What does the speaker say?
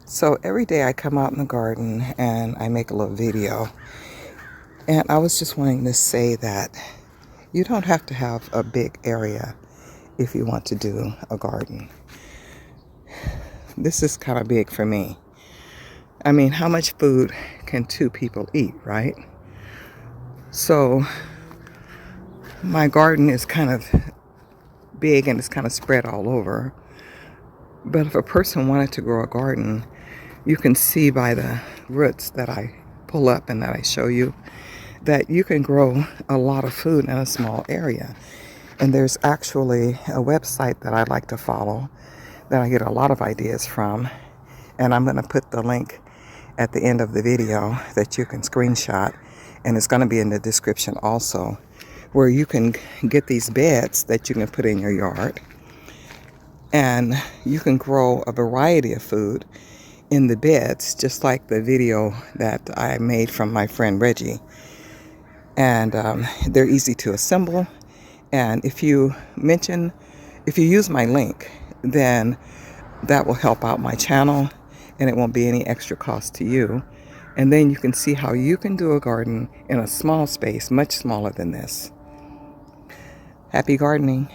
So every day I come out in the garden and I make a little video. And I was just wanting to say that you don't have to have a big area if you want to do a garden. This is kind of big for me. I mean, how much food can two people eat, right? So my garden is kind of big and it's kind of spread all over. But if a person wanted to grow a garden, you can see by the roots that I pull up and that I show you that you can grow a lot of food in a small area. And there's actually a website that I like to follow that I get a lot of ideas from. And I'm going to put the link at the end of the video that you can screenshot. And it's going to be in the description also, where you can get these beds that you can put in your yard. And you can grow a variety of food in the beds, just like the video that I made from my friend Reggie. And they're easy to assemble. And if you use my link, then that will help out my channel and it won't be any extra cost to you. And then you can see how you can do a garden in a small space, much smaller than this. Happy gardening.